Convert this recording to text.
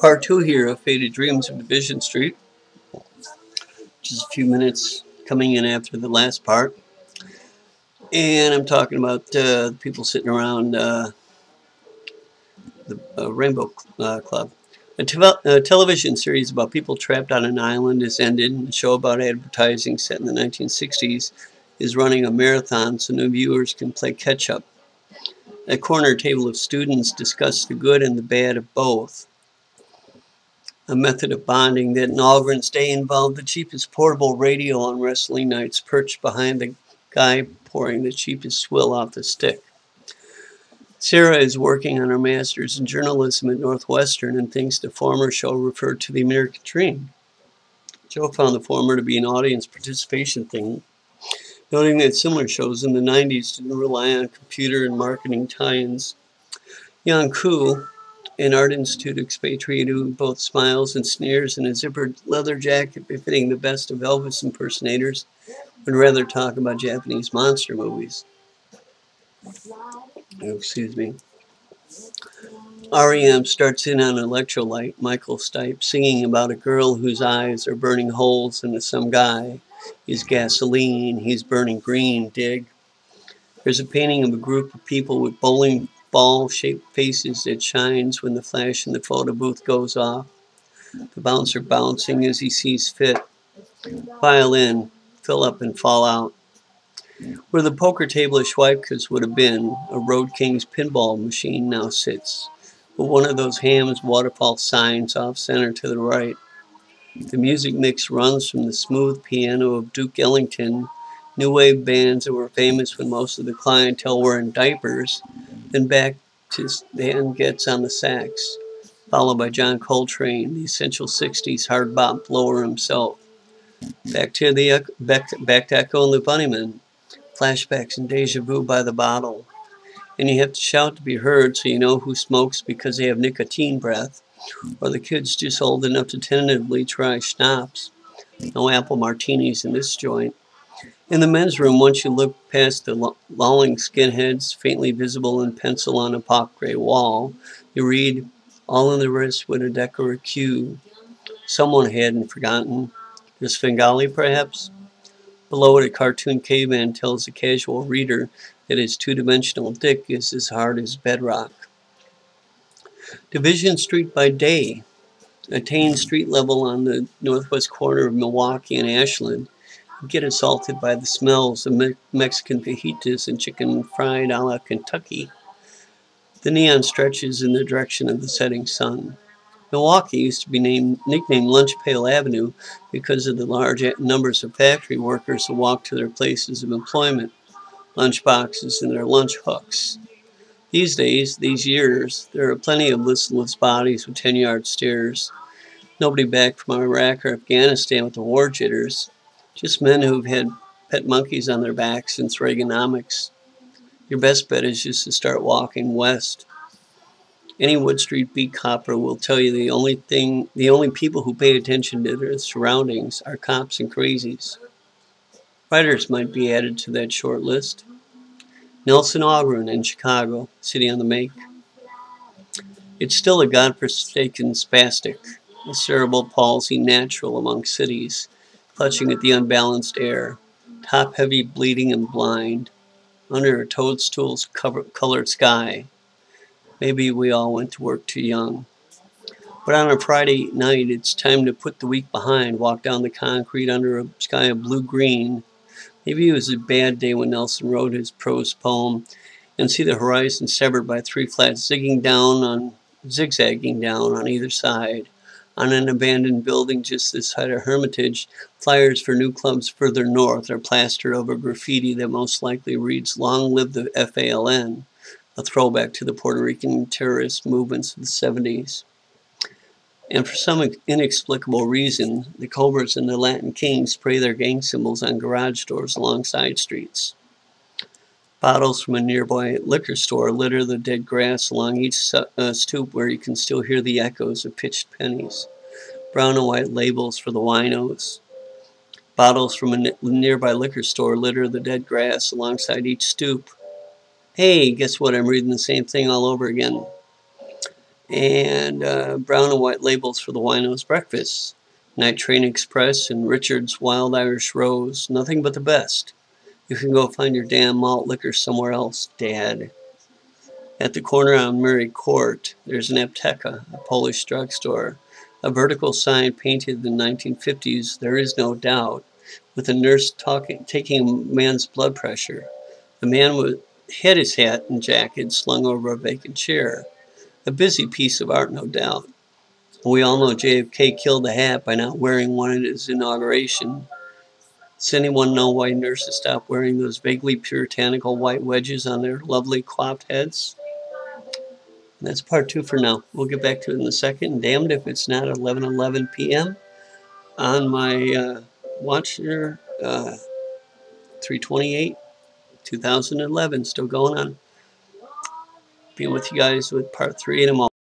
Part 2 here of Faded Dreams of Division Street. Just a few minutes coming in after the last part. And I'm talking about people sitting around the Rainbow Club. A television series about people trapped on an island has ended, and a show about advertising set in the 1960s is running a marathon so new viewers can play catch-up. A corner table of students discuss the good and the bad of both. A method of bonding that in Algren's day involved the cheapest portable radio on wrestling nights perched behind the guy pouring the cheapest swill off the stick. Sarah is working on her master's in journalism at Northwestern and thinks the former show referred to the American dream. Joe found the former to be an audience participation thing, noting that similar shows in the 90s didn't rely on computer and marketing tie-ins. Yang Ku, an art institute expatriate who both smiles and sneers in a zippered leather jacket befitting the best of Elvis impersonators, would rather talk about Japanese monster movies. Excuse me. REM starts in on Electrolyte, Michael Stipe singing about a girl whose eyes are burning holes into some guy. He's gasoline, he's burning green, dig. There's a painting of a group of people with bowling ball-shaped faces that shines when the flash in the photo booth goes off. The bouncer bouncing as he sees fit. File in, fill up and fall out. Where the poker table of Schweipkes would have been, a Road King's pinball machine now sits, with one of those Ham's waterfall signs off-center to the right. The music mix runs from the smooth piano of Duke Ellington, new wave bands that were famous when most of the clientele were in diapers, then back to Stan Getz on the sax, followed by John Coltrane, the essential 60s hard bop blower himself. Back to Echo and the Bunnymen, flashbacks and deja vu by the bottle. And you have to shout to be heard so you know who smokes because they have nicotine breath, or the kid's just old enough to tentatively try schnapps. No apple martinis in this joint. In the men's room, once you look past the lolling skinheads, faintly visible in pencil on a pop gray wall, you read, all in the wrist with a Decca Q. Someone hadn't forgotten. The Svengali, perhaps? Below it, a cartoon caveman tells the casual reader that his two-dimensional dick is as hard as bedrock. Division Street by day. Attain street level on the northwest corner of Milwaukee and Ashland. Get assaulted by the smells of Mexican fajitas and chicken fried a la Kentucky. The neon stretches in the direction of the setting sun. Milwaukee used to be nicknamed Lunch Pail Avenue because of the large numbers of factory workers who walked to their places of employment, lunch boxes and their lunch hooks. These days, these years, there are plenty of listless bodies with 10-yard stares. Nobody back from Iraq or Afghanistan with the war jitters. Just men who've had pet monkeys on their backs since Reaganomics. Your best bet is just to start walking west. Any Wood Street beat copper will tell you the only people who pay attention to their surroundings are cops and crazies. Writers might be added to that short list. Nelson Algren in Chicago, City on the Make. It's still a godforsaken spastic, a cerebral palsy natural among cities, clutching at the unbalanced air, top-heavy, bleeding, and blind, under a toadstool's colored sky. Maybe we all went to work too young. But on a Friday night, it's time to put the week behind, walk down the concrete under a sky of blue-green. Maybe it was a bad day when Nelson wrote his prose poem, and see the horizon severed by three flats zigzagging down on either side. On an abandoned building just this side of Hermitage, flyers for new clubs further north are plastered over graffiti that most likely reads, "Long live the FALN," a throwback to the Puerto Rican terrorist movements of the 70s. And for some inexplicable reason, the Cobras and the Latin Kings spray their gang symbols on garage doors along side streets. Bottles from a nearby liquor store litter the dead grass along each stoop where you can still hear the echoes of pitched pennies. Brown and white labels for the winos. Bottles from a nearby liquor store litter the dead grass alongside each stoop. Hey, guess what? I'm reading the same thing all over again. and brown and white labels for the Winos breakfasts. Night Train Express and Richard's Wild Irish Rose. Nothing but the best. You can go find your damn malt liquor somewhere else, Dad. At the corner on Murray Court, there's an Apteka, a Polish drugstore. A vertical sign painted in the 1950s, there is no doubt, with a nurse taking a man's blood pressure. The man had his hat and jacket slung over a vacant chair. A busy piece of art, no doubt. We all know JFK killed the hat by not wearing one at his inauguration. Does anyone know why nurses stopped wearing those vaguely puritanical white wedges on their lovely coiffed heads? And that's part 2 for now. We'll get back to it in a second. And damned if it's not 11:11 p.m. on my watch here, 3/28, 2011, still going on. Being with you guys with part 3 in a moment.